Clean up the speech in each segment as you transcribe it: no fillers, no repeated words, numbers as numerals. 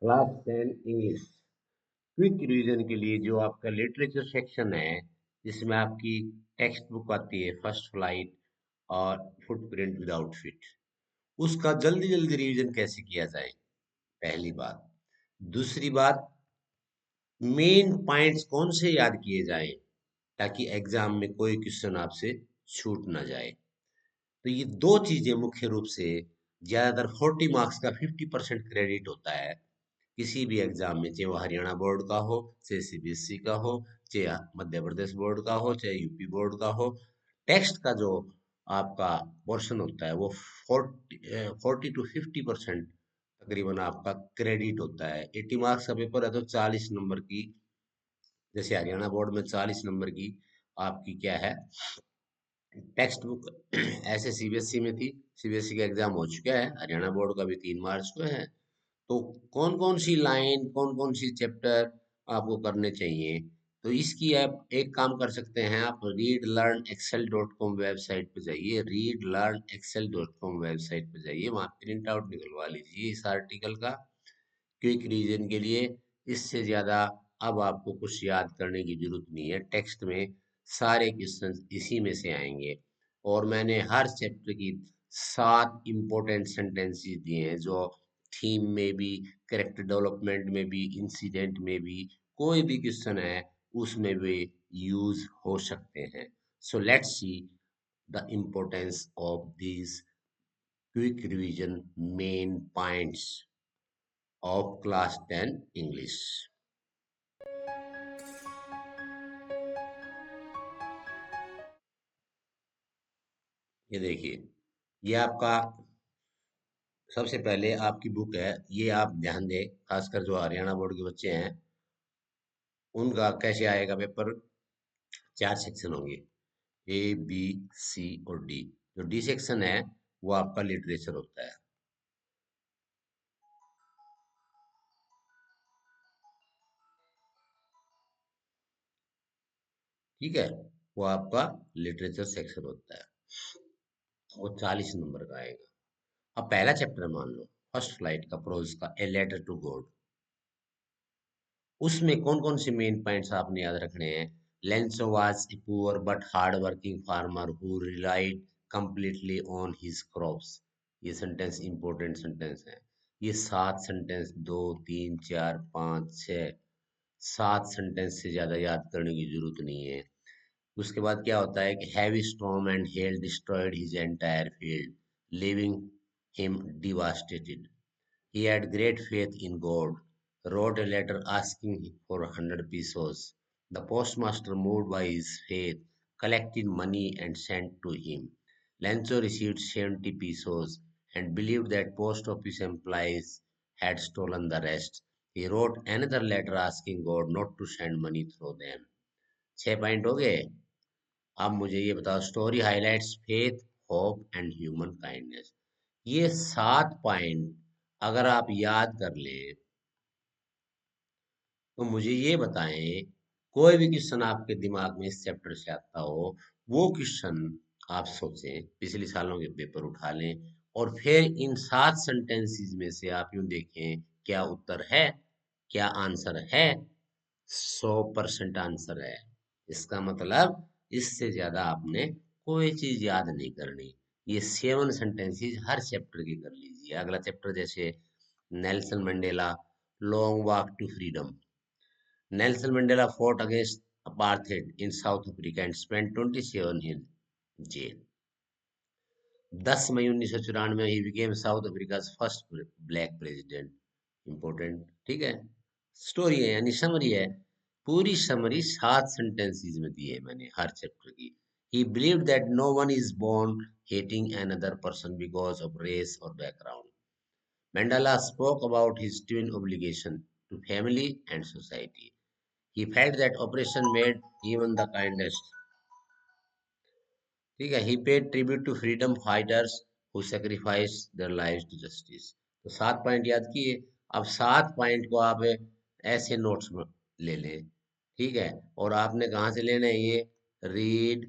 Class 10 English quick revision के लिए जो आपका लिटरेचर सेक्शन है, जिसमें आपकी टेक्स्ट बुक आती है फर्स्ट फ्लाइट और फुटप्रिंट विद आउटफिट, उसका जल्दी जल्दी रिवीजन कैसे किया जाए, पहली बात। दूसरी बात, मेन पॉइंट्स कौन से याद किए जाएं ताकि एग्जाम में कोई क्वेश्चन आपसे छूट ना जाए। तो ये दो चीजें मुख्य रूप से, ज्यादातर 40 मार्क्स का 50% क्रेडिट होता है किसी भी एग्जाम में, चाहे वो हरियाणा बोर्ड का हो, चाहे सीबीएसई का हो, चाहे मध्य प्रदेश बोर्ड का हो, चाहे यूपी बोर्ड का हो। टेक्स्ट का जो आपका पोर्शन होता है वो 40 to 50% तकरीबन आपका क्रेडिट होता है। 80 मार्क्स का पेपर है तो 40 नंबर की, जैसे हरियाणा बोर्ड में 40 नंबर की आपकी क्या है, टेक्स्ट बुक ऐसे सीबीएसई में थी। सीबीएसई का एग्जाम हो चुका है, हरियाणा बोर्ड का भी 3 मार्च को है। तो कौन कौन सी लाइन, कौन कौन सी चैप्टर आपको करने चाहिए, तो इसकी आप एक काम कर सकते हैं। आप readlearnexcel.com वेबसाइट पे जाइए, readlearnexcel.com वेबसाइट पे जाइए, वहाँ प्रिंट आउट निकलवा लीजिए इस आर्टिकल का क्विक रीजन के लिए। इससे ज़्यादा अब आपको कुछ याद करने की जरूरत नहीं है, टेक्स्ट में सारे क्वेश्चन इसी में से आएंगे। और मैंने हर चैप्टर की 7 इम्पोर्टेंट सेंटेंसेस दिए हैं, जो थीम में भी, कैरेक्टर डेवलपमेंट में भी, इंसिडेंट में भी, कोई भी क्वेश्चन है उसमें भी यूज हो सकते हैं। So let's see the importance of these quick revision main points of class 10 English। ये देखिए, ये आपका सबसे पहले आपकी बुक है, ये आप ध्यान दें, खासकर जो हरियाणा बोर्ड के बच्चे हैं उनका कैसे आएगा पेपर। 4 सेक्शन होंगे, ए बी सी और डी। जो डी सेक्शन है वो आपका लिटरेचर होता है, ठीक है, वो आपका लिटरेचर सेक्शन होता है, वो 40 नंबर का आएगा। अब पहला चैप्टर मान लो, फर्स्ट फ्लाइट का प्रोज का ए लेटर टू गॉड, उसमें कौन कौन से मेन पॉइंट्स आपने याद रखने हैं। Lencho was a poor but hard working farmer who relied completely on his crops. ये सेंटेंस इंपॉर्टेंट सेंटेंस है। ये 7 सेंटेंस, 2 3 4 5 6, 7 सेंटेंस से ज्यादा याद करने की जरूरत नहीं है। उसके बाद क्या होता है कि heavy storm and hell destroyed his entire field, living him devastated. He had great faith in God, wrote a letter asking for 100 pesos. The postmaster, moved by his faith, collected money and sent to him. Lancho received 70 pesos and believed that post office employees had stolen the rest. He wrote another letter asking God not to send money through them. 6 point हो गए। अब मुझे ये बताओ, story highlights faith, hope and human kindness. ये 7 point अगर आप याद कर लें तो मुझे ये बताएं, कोई भी क्वेश्चन आपके दिमाग में इस चैप्टर से आता हो, वो क्वेश्चन आप सोचें, पिछले सालों के पेपर उठा लें और फिर इन 7 सेंटेंसेस में से आप यूं देखें क्या उत्तर है, क्या आंसर है। 100% आंसर है। इसका मतलब इससे ज्यादा आपने कोई चीज याद नहीं करनी। ये 7 सेंटेंसेस हर चैप्टर की कर लीजिए। अगला चैप्टर जैसे Nelson Mandela, long walk to freedom. Nelson Mandela fought against apartheid in South Africa and spent 27 years in jail. 10 May 1994 he became South Africa first black president. Important, ठीक है, story है यानी summary है। पूरी summary 7 sentences में दी है मैंने हर chapter की। He believed that no one is born hating another person because of race or background. Mandela spoke about his twin obligation to family and society. He felt that oppression made even the kindest. ठीक है, he paid tribute to freedom fighters who sacrificed their lives to justice. तो 7 point याद किए। अब 7 point को आप ऐसे notes में ले लें, ठीक है। और आपने कहाँ से लेना है ये, रीड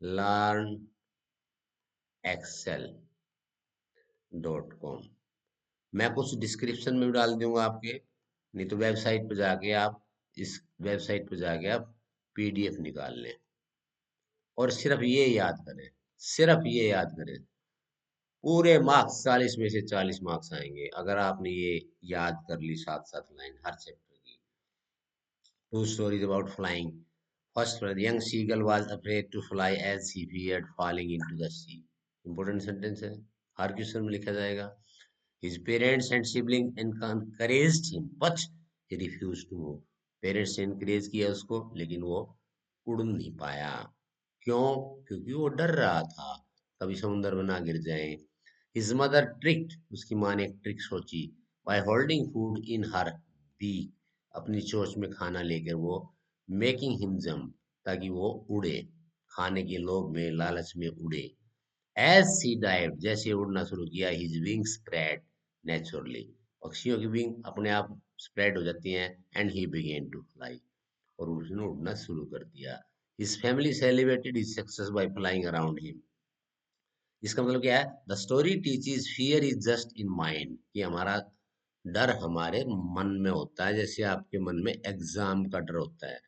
लर्न एक्सेल .com, मैं कुछ डिस्क्रिप्शन में भी डाल दूंगा आपके, नहीं तो वेबसाइट पे जाके आप, इस वेबसाइट पे जाके आप पीडीएफ निकाल लें और सिर्फ ये याद करें, सिर्फ ये याद करें, पूरे मार्क्स 40 में से 40 मार्क्स आएंगे अगर आपने ये याद कर ली 7-7 लाइन हर चैप्टर की। Two stories about flying. First one, the young seagull was afraid to fly as he feared falling into the sea. Important sentence है, हर क्वेश्चन में लिखा जाएगा। His parents and siblings encouraged him, but he refused to move. Parents ने encourage किया उसको, लेकिन वो उड़ नहीं पाया। क्यों? क्योंकि वो डर रहा था कभी समुद्र में ना गिर जाए। His mother tricked, उसकी माँ ने एक trick Sochi, by holding food in her beak, अपनी चोंच में खाना लेकर वो मेकिंग हिम जम्प, ताकि वो उड़े, खाने के लोभ में लालच में उड़े। एज सी डाइव, जैसे उड़ना शुरू किया, हिज विंग स्प्रेड नेचुरली, पक्षियों की विंग अपने आप स्प्रेड हो जाती हैं, and he began to fly, और उसने उड़ना शुरू कर दिया। His family celebrated his success by flying around him. इसका मतलब क्या है? The story teaches fear is just in mind, कि हमारा डर हमारे मन में होता है, जैसे आपके मन में एग्जाम का डर होता है।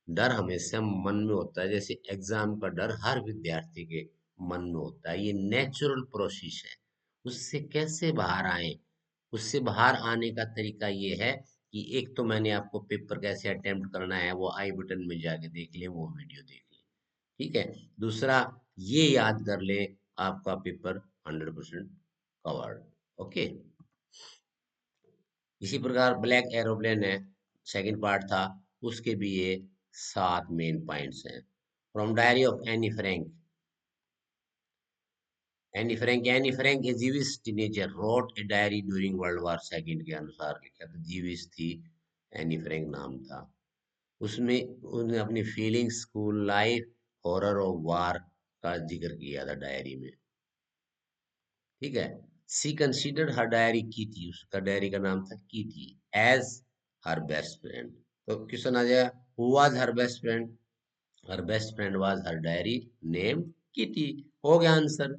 डर हमेशा मन में होता है, जैसे एग्जाम का डर हर विद्यार्थी के मन में होता है। ये नेचुरल प्रोसेस है। उससे कैसे बाहर आए? उससे बाहर आने का तरीका ये है कि एक तो मैंने आपको पेपर कैसे अटेम्प्ट करना है वो आई बटन में जाके देख ले, वो वीडियो देख ले, ठीक है। दूसरा, ये याद कर ले, आपका पेपर 100% कवर्ड। ओके। इसी प्रकार ब्लैक एरोप्लेन है, सेकंड पार्ट था, उसके भी ये 7 मेन पॉइंट्स हैं। From diary of Anne Frank. Anne Frank A जीविश teenager wrote a diary during world war second, के अनुसार लिखा था, जीविश थी, एनी फ्रैंक नाम था। उसमें उन्होंने अपनी फीलिंग्स, स्कूल लाइफ, हॉरर और वार का जिक्र किया था डायरी में, ठीक है। सी कंसिडर्ड हर डायरी कीटी, उसका डायरी का नाम था Kitty, as her best friend. तो क्वेश्चन आ जाएगा, who was her best friend? Her best friend was her diary name Kitty. हो गया आंसर।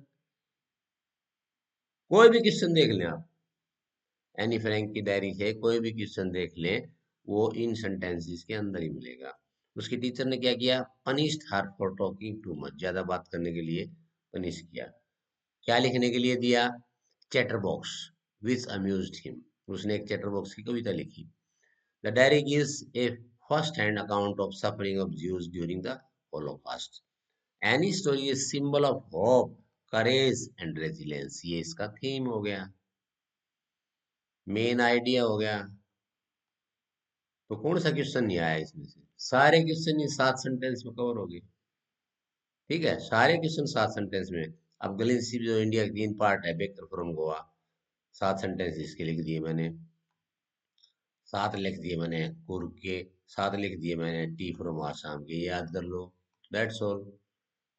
कोई भी क्वेश्चन देख लें आप, एनी फ्रैंक की डायरी से कोई भी क्वेश्चन देख लें, वो इन सेंटेंसेस के अंदर ही मिलेगा। उसकी टीचर ने क्या किया? Punished her for talking too much, ज्यादा बात करने के लिए पनिश किया। क्या लिखने के लिए दिया? Chatter box which amused him, उसने एक चैटर बॉक्स की कविता लिखी। The diary gives A first hand account of suffering of Jews during the Holocaust. Any story is symbol of hope, courage and resilience, ये इसका थीम हो गया, main idea हो गया। तो कौन सा क्वेश्चन नहीं आया इसमें से? सारे क्वेश्चन ये 7 सेंटेंस में कवर हो गए, ठीक है, सारे क्वेश्चन 7 सेंटेंस में। अब गलिन सी जो इंडिया के 3 पार्ट है, बेकर फ्रॉम गोवा, 7 सेंटेंस इसके लिख दिए मैंने, 7 लिख दिए मैंने कुर्ग के, 7 लिख दिए मैंने टी फ्रॉम आसाम के, याद कर लो, दैट्स ऑल।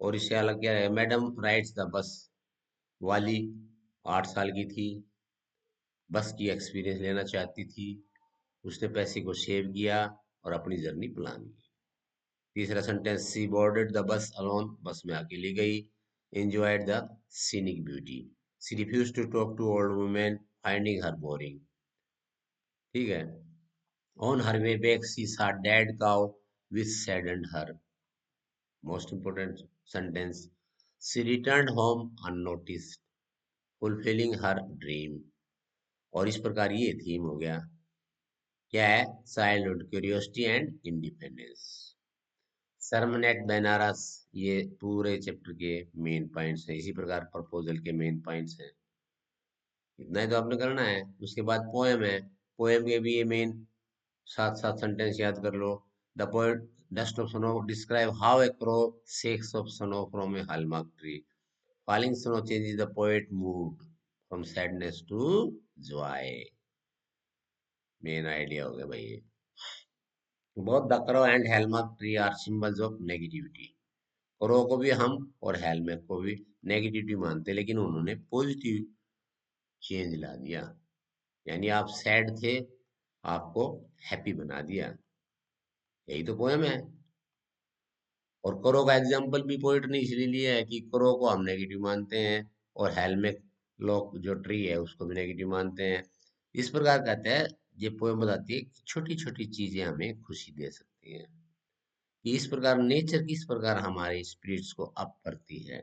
और इससे अलग क्या है? मैडम राइड्स द बस वाली 8 साल की थी, बस की एक्सपीरियंस लेना चाहती थी, उसने पैसे को सेव किया और अपनी जर्नी प्लान की। तीसरा sentence, she boarded the bus alone, bus में अकेली गई, enjoyed the scenic beauty, she refused to talk to old women finding her boring, ठीक है। On her way back she saw dead cow which saddened her, most important sentence, she returned home unnoticed fulfilling her dream. और इस प्रकार ये theme हो गया, क्या है? Childhood curiosity and independence. Sermon at Banaras, ये पूरे चैप्टर के मेन पॉइंट्स हैं। इसी प्रकार प्रपोजल के मेन पॉइंट्स हैं। इतना ही तो आपने करना है। उसके बाद पोएम है, पोएम के भी ये मेन 7 7 सेंटेंस याद कर लो। The poet dust of snow describe how a crow shakes off snow from a hemlock tree, falling snow changes the poet mood from sadness to joy. Main idea हो गया भाई ये। Both the crow and hemlock tree are symbols of negativity. Crow को भी हम और helmet को भी नेगेटिविटी मानते, लेकिन उन्होंने पॉजिटिव चेंज ला दिया, यानी आप सैड थे, आपको हैप्पी बना दिया। यही तो पोएम है। और करो का एग्जाम्पल भी पोइट ने इसलिए लिया है कि करो को हम नेगेटिव मानते हैं और हेलमेट लोग जो ट्री है उसको भी नेगेटिव मानते हैं। इस प्रकार कहते हैं, ये पोएम बताती है कि छोटी छोटी चीजें हमें खुशी दे सकती हैं, कि इस प्रकार नेचर किस प्रकार हमारे स्पिरिट्स को अप करती है।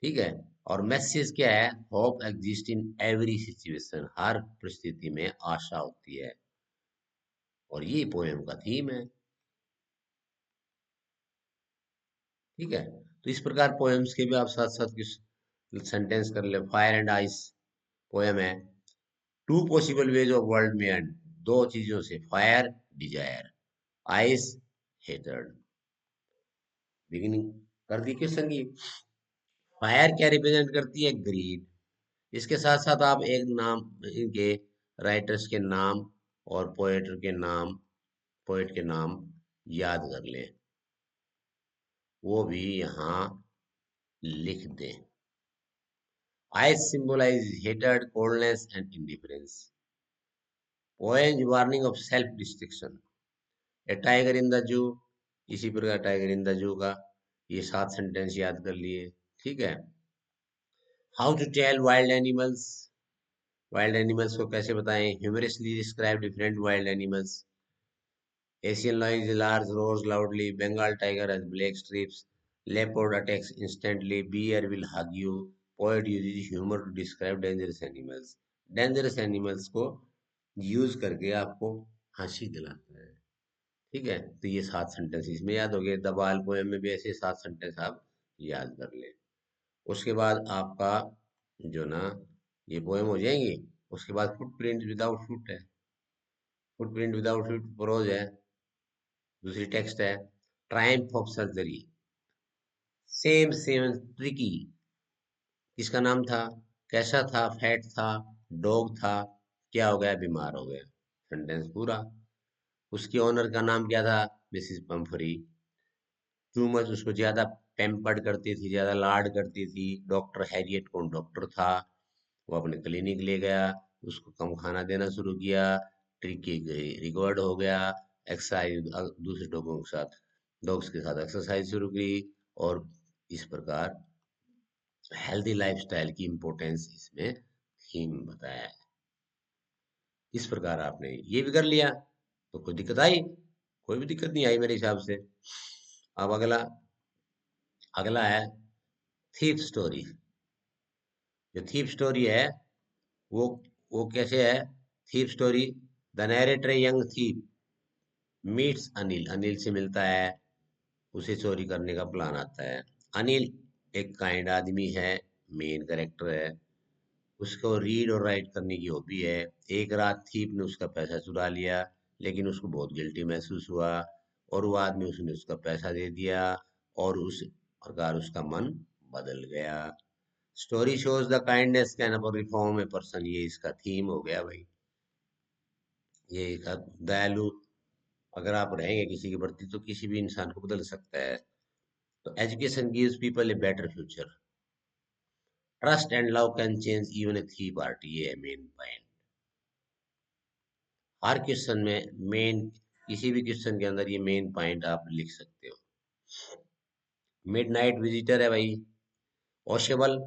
ठीक है। और मैसेज क्या है, hope exist in every situation, हर परिस्थिति में आशा होती है, और ये पोएम का थीम है। ठीक है। तो इस प्रकार पोएम्स के भी आप साथ साथ कुछ सेंटेंस कर ले। फायर एंड आइस पोएम है। Two possible ways of world में एंड, दो चीजों से, fire desire, ice hatred. Beginning कर दी क्वेश्चन की। फायर क्या रिप्रेजेंट करती है, ग्रीड। इसके साथ साथ आप एक नाम, इनके राइटर्स के नाम और पोएट के नाम याद कर लें, वो भी यहाँ लिख दें। Ice symbolise hatred, coldness and indifference. Poem warning of self destruction. A tiger in the zoo, इसी प्रकार टाइगर इन द जू का ये 7 सेंटेंस याद कर लिए। ठीक है। How to tell wild animals, wild animals को कैसे बताएं, humorously describe different wild animals. Asian lion is large, roars loudly. Bengal tiger has black stripes. Leopard attacks instantly. Bear will hug you. Poet uses humor to describe dangerous animals. Dangerous animals को use करके आपको हंसी दिलाता है। ठीक है। तो ये 7 सेंटेंस इसमें याद हो गए। द बाल पोएम में भी ऐसे 7 सेंटेंस आप याद कर लें। उसके बाद आपका जो ना ये पोएम हो जाएंगी। उसके बाद फुटप्रिंट विदाउट फुट है। फुटप्रिंट विदाउट फुट प्रोज है। दूसरी टेक्स्ट है। Triumph of surgery. Same same tricky, किसका नाम था, कैसा था, फैट था, डॉग था, क्या हो गया, बीमार हो गया। सेंटेंस पूरा। उसकी ओनर का नाम क्या था, मिसिस पंफरी। टू मच, उसको ज्यादा पैम्पर्ड करती थी, ज्यादा लाड करती थी। डॉक्टर हैरियट कौन डॉक्टर था, वो अपने क्लिनिक ले गया, उसको कम खाना देना शुरू किया। ट्रिकी गई रिकॉर्ड हो गया। एक्सरसाइज दूसरे डॉगों के साथ, डॉग्स के साथ एक्सरसाइज शुरू की। और इस प्रकार हेल्दी लाइफस्टाइल की इम्पोर्टेंस इसमें थीम बताया है। इस प्रकार आपने ये भी कर लिया तो कोई दिक्कत आई, कोई भी दिक्कत नहीं आई मेरे हिसाब से। अब अगला, अगला है थीप स्टोरी। जो थीप स्टोरी है वो वो कैसे है। Thief story, the narrator young thief meets Anil, Anil से मिलता है, उसे चोरी करने का प्लान आता है। अनिल एक काइंड आदमी है, मेन कैरेक्टर है। उसको रीड और राइट करने की हॉबी है। एक रात थीप ने उसका पैसा चुरा लिया, लेकिन उसको बहुत गिल्टी महसूस हुआ, और वो आदमी उसने उसका पैसा दे दिया, और उस प्रकार उसका मन बदल गया। Story shows the kindness can reform a person, ये इसका थीम हो गया भाई। ये दयालु अगर आप रहेंगे किसी के प्रति तो किसी भी इंसान को बदल सकता है। तो education gives people a better future. Trust and love can change even a थी पार्टी, ये है मेन पॉइंट। हर क्वेश्चन में मेन, किसी भी क्वेश्चन के अंदर ये मेन पॉइंट आप लिख सकते हो। मिडनाइट विजिटर है भाई। वॉशेबल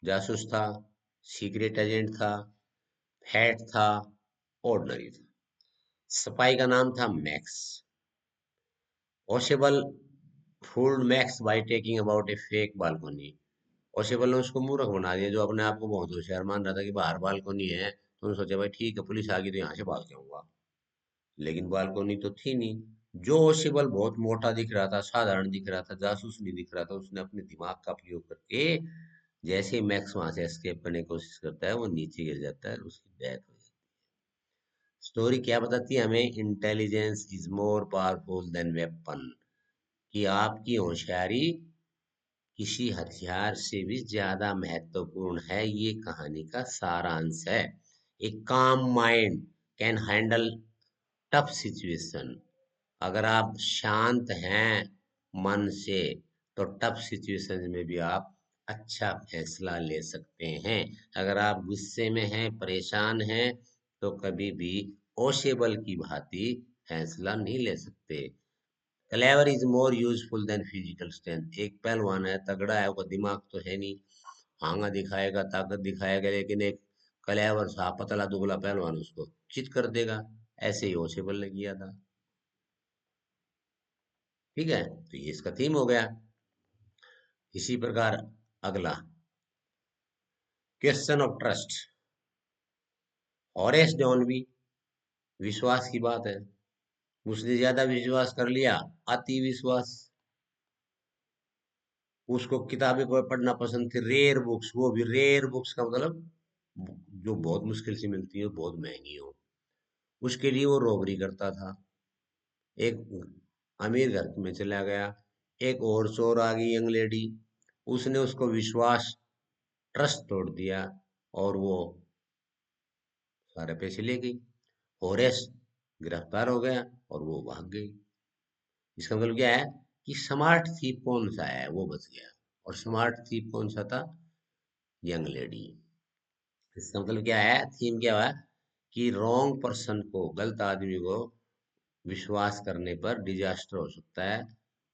जासूस था, सीक्रेट एजेंट था, फैट था, ऑर्डनरी था। स्पाई का नाम था max. Washable fooled max by taking about A fake balcony. Washable ने उसको मूर्ख बना दिया, जो अपने आप को बहुत होशियार मान रहा था कि बाहर बालकोनी है। तो उन्होंने सोचा भाई ठीक है, पुलिस आ गई तो यहाँ से भाग जाऊंगा, लेकिन बालकोनी तो थी नहीं। जो वॉशेबल बहुत मोटा दिख रहा था, साधारण दिख रहा था, जासूस नहीं दिख रहा था, उसने अपने दिमाग का प्रयोग करके, जैसे ही मैक्स वहां से एस्केप करने की कोशिश करता है, वो नीचे गिर जाता है और उसकी डेथ हो जाती है। स्टोरी क्या बताती है हमें, intelligence is more powerful than weapon, कि आपकी होशियारी किसी हथियार से भी ज्यादा महत्वपूर्ण है। ये कहानी का सारांश है। एक काम mind can handle tough situation. अगर आप शांत हैं मन से, तो टफ सिचुएशन में भी आप अच्छा फैसला ले सकते हैं। अगर आप गुस्से में हैं, परेशान हैं, तो कभी भी ओशेबल की भांति फैसला नहीं ले सकते। Clever is more useful than physical strength. एक पहलवान है, तगड़ा है, वो दिमाग तो है नहीं, हांगा दिखाएगा, ताकत दिखाएगा, लेकिन एक कलेवर सा पतला दुबला पहलवान उसको चित कर देगा। ऐसे ही ओशेबल ने किया था। ठीक है, तो ये इसका थीम हो गया। इसी प्रकार अगला, क्वेश्चन ऑफ ट्रस्ट। हॉरेस डॉनबी, विश्वास की बात है, उसने ज्यादा विश्वास कर लिया, अति विश्वास। उसको किताबें पढ़ना पसंद थी, रेयर बुक्स, वो भी रेयर बुक्स का मतलब जो बहुत मुश्किल से मिलती हो, बहुत महंगी हो, उसके लिए वो रॉबरी करता था। एक अमीर घर में चला गया, एक और चोर आ गई, यंग लेडी, उसने उसको विश्वास, ट्रस्ट तोड़ दिया, और वो सारे पैसे ले गई। होरेस गिरफ्तार हो गया और वो भाग गई। इसका मतलब क्या है कि स्मार्ट थीप कौन सा है, वो बच गया। और स्मार्ट थीप कौन सा था? Young lady. इसका मतलब क्या है, थीम क्या है कि रॉन्ग पर्सन को, गलत आदमी को विश्वास करने पर डिजास्टर हो सकता है,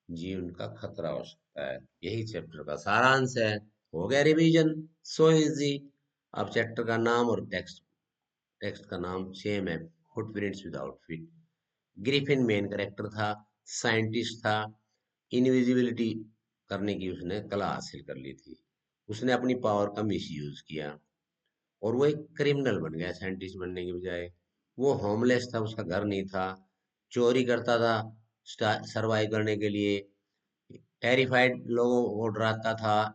जीवन का खतरा हो सकता है। यही चैप्टर का सारांश है। हो गया रिवीजन, सो इजी। अब चैप्टर का नाम और टेक्स्ट, टेक्स्ट का नाम सेम है, footprints with outfit. Griffin main character था, साइंटिस्ट था, इनविजिबिलिटी करने की उसने कला हासिल कर ली थी। उसने अपनी पावर का मिसयूज किया और वो एक क्रिमिनल बन गया साइंटिस्ट बनने की बजाय। वो होमलेस था, उसका घर नहीं था, चोरी करता था सरवाइव करने के लिए, टेरिफाइड लोगों को डराता था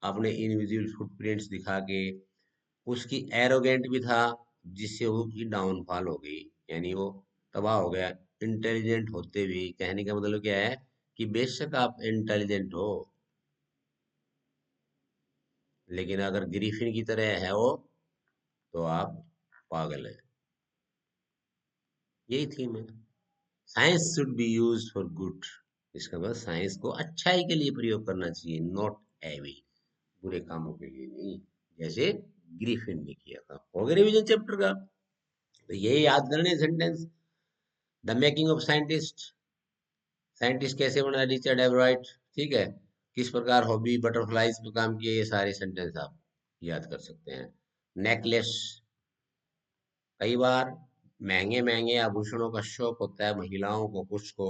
अपने इनविजिबल फुटप्रिंट्स दिखा के। उसकी एरोगेंट भी था, जिससे वो की डाउनफॉल हो गई, यानी वो तबाह हो गया। इंटेलिजेंट होते भी, कहने का मतलब क्या है कि बेशक आप इंटेलिजेंट हो, लेकिन अगर ग्रिफिन की तरह है वो, तो आप पागल है। यही थीम है। Science should be used for good. इसका मतलब साइंस को अच्छाई के लिए प्रयोग करना चाहिए, नॉट एवी, बुरे कामों के लिए नहीं, जैसे ग्रिफिन ने किया था। हो गया रिवीजन चैप्टर का। तो यही याद करने sentence. The making of scientist, scientist कैसे बना रिचर्ड एवराइट। ठीक है, किस प्रकार हॉबी बटरफ्लाइज पे काम किए, ये सारे सेंटेंस आप याद कर सकते हैं। नेकलेस, कई बार महंगे महंगे आभूषणों का शौक होता है महिलाओं को, कुछ को,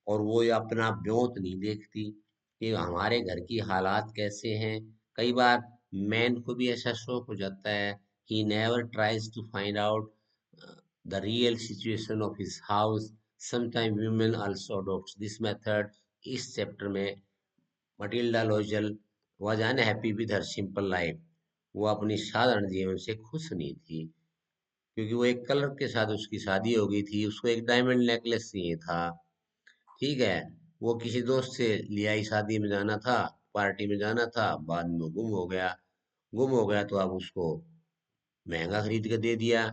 और वो ये अपना ब्योत नहीं देखती कि हमारे घर की हालात कैसे हैं। कई बार मैन को भी ऐसा शौक हो जाता है, he never tries to find out the real situation of his house. Sometime women also adopts this method। इस चैप्टर में Matilda Loisel was unhappy with her simple life। वो अपनी साधारण जीवन से खुश नहीं थी, क्योंकि वो एक कलर के साथ उसकी शादी हो गई थी, उसको एक डायमंड नेकलेस चाहिए था। ठीक है, वो किसी दोस्त से लिया ही, शादी में जाना था, पार्टी में जाना था, बाद में वो गुम हो गया। गुम हो गया तो अब उसको महंगा खरीद के दे दिया।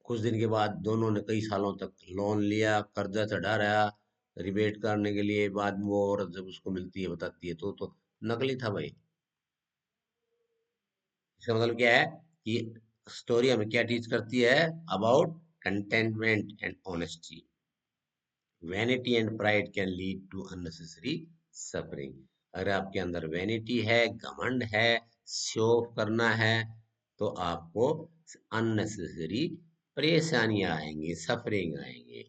कुछ दिन के बाद दोनों ने कई सालों तक लोन लिया, कर्जा चढ़ा रहा रिबेट करने के लिए। बाद में वो औरत जब उसको मिलती है, बताती है, तो नकली था भाई। इसका मतलब क्या है कि स्टोरी हमें क्या टीच करती है? About contentment and honesty. Vanity and pride can lead to unnecessary suffering. अगर आपके अंदर वैनिटी है, घमंड है, शो ऑफ करना है, तो आपको अननेसेसरी परेशानियां आएंगी, सफरिंग आएंगे।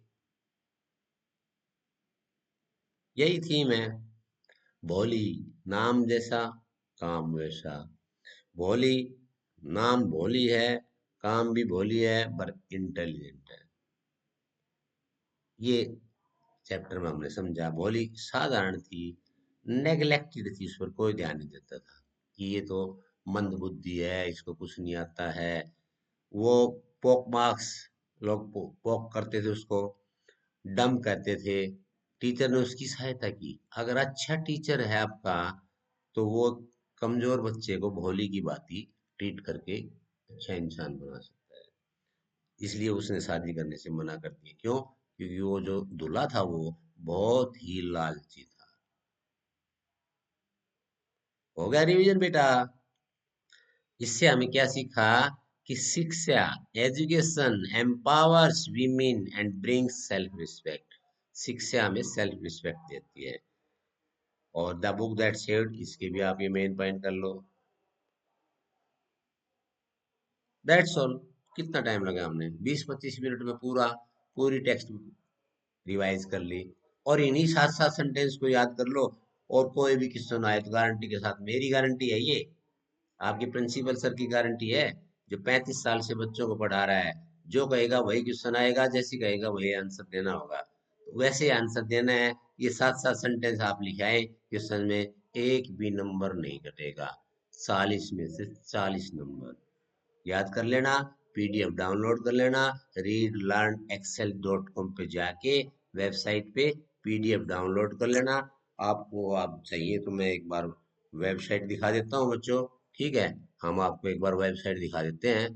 यही थीम है। भोली, नाम जैसा काम वैसा। भोली, नाम भोली है, काम भी भोली है, पर इंटेलिजेंट है। ये चैप्टर में हमने समझा। भोली साधारण थी, नेग्लेक्टेड थी, उस पर कोई ध्यान नहीं देता था कि ये तो मंद बुद्धि है, इसको कुछ नहीं आता है। वो पोक मार्क्स, लोग पोक करते थे उसको, डम कहते थे। टीचर ने उसकी सहायता की। अगर अच्छा टीचर है आपका, तो वो कमजोर बच्चे को भोली की भांति ट्रीट करके अच्छा इंसान बना सकता है। इसलिए उसने शादी करने से मना कर दिया। क्यों? क्योंकि वो जो दूल्हा था वो बहुत ही लालची था। हो गया रिवीजन बेटा। इससे हमें क्या सीखा कि शिक्षा, education empowers women and brings self respect. शिक्षा हमें सेल्फ रिस्पेक्ट देती है। और द बुक दैट सेव्ड, इसके भी आप ये मेन पॉइंट कर लो। That's all. कितना टाइम लगा हमने, 20-25 मिनट में पूरी टेक्स्ट बुक रिवाइज कर ली। और इन्हीं 7-7 सेंटेंस को याद कर लो। और कोई भी क्वेश्चन आए तो गारंटी के साथ, मेरी गारंटी है ये, आपकी प्रिंसिपल सर की गारंटी है, जो 35 साल से बच्चों को पढ़ा रहा है, जो कहेगा वही क्वेश्चन आएगा, जैसे कहेगा वही आंसर देना होगा, तो वैसे आंसर देना है। ये 7-7 सेंटेंस आप लिखाए क्वेश्चन में, एक भी नंबर नहीं कटेगा, 40 में से 40 नंबर। याद कर लेना, पीडीएफ डाउनलोड कर लेना, readlearnexcel.com पे जाके वेबसाइट पे पीडीएफ डाउनलोड कर लेना। आपको आप चाहिए तो मैं एक बार वेबसाइट दिखा देता हूँ बच्चों, ठीक है? हम आपको एक बार वेबसाइट दिखा देते हैं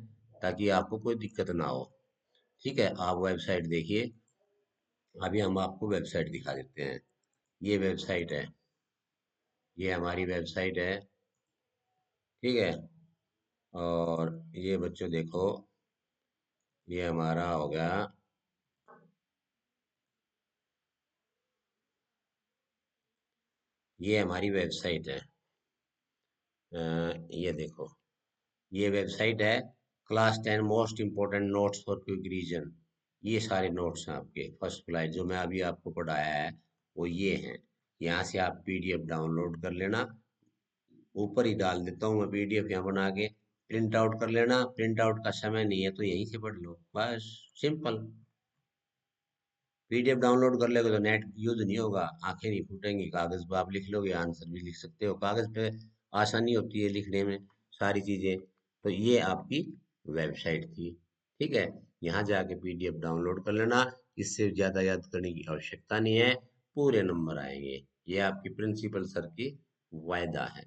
ताकि आपको कोई दिक्कत ना हो। ठीक है, आप वेबसाइट देखिए। अभी हम आपको वेबसाइट दिखा देते हैं। ये वेबसाइट है, ये हमारी वेबसाइट है, ठीक है? और ये बच्चों देखो, ये हमारा हो गया, ये हमारी वेबसाइट है। ये देखो, ये वेबसाइट है, class 10 most important notes for quick revision. ये सारे नोट्स हैं आपके, फर्स्ट फ्लाइट जो मैं अभी आपको पढ़ाया है वो ये हैं। यहाँ से आप पीडीएफ डाउनलोड कर लेना, ऊपर ही डाल देता हूँ मैं पीडीएफ यहाँ बना के, प्रिंट आउट कर लेना। प्रिंट आउट का समय नहीं है तो यहीं से पढ़ लो, बस सिंपल। पीडीएफ डाउनलोड कर लोगे तो नेट यूज नहीं होगा, आंखें नहीं फूटेंगी, कागज पे आप लिख लोगे, आंसर भी लिख सकते हो कागज पे, आसानी होती है लिखने में सारी चीजें। तो ये आपकी वेबसाइट थी, ठीक है? यहाँ जाके पीडीएफ डाउनलोड कर लेना, इससे ज्यादा याद करने की आवश्यकता नहीं है, पूरे नंबर आएंगे। ये आपकी प्रिंसिपल सर की वायदा है,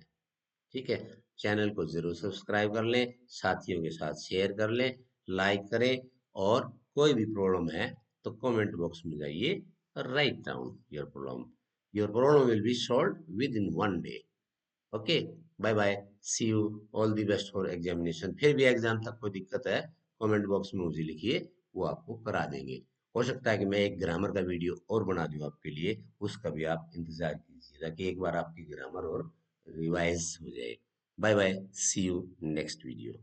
ठीक है? चैनल को जरूर सब्सक्राइब कर लें, साथियों के साथ शेयर कर लें, लाइक करें। और कोई भी प्रॉब्लम है तो कमेंट बॉक्स में जाइए, write down your problem will be solve within 1 day. Okay, bye bye, see you, all the best for examination. फिर भी एग्जाम तक कोई दिक्कत है, कमेंट बॉक्स में मुझे लिखिए, वो आपको करा देंगे। हो सकता है कि मैं एक ग्रामर का वीडियो और बना दूं आपके लिए, उसका भी आप इंतजार कीजिए ताकि एक बार आपकी ग्रामर और रिवाइज हो जाए। Bye bye, see you next video.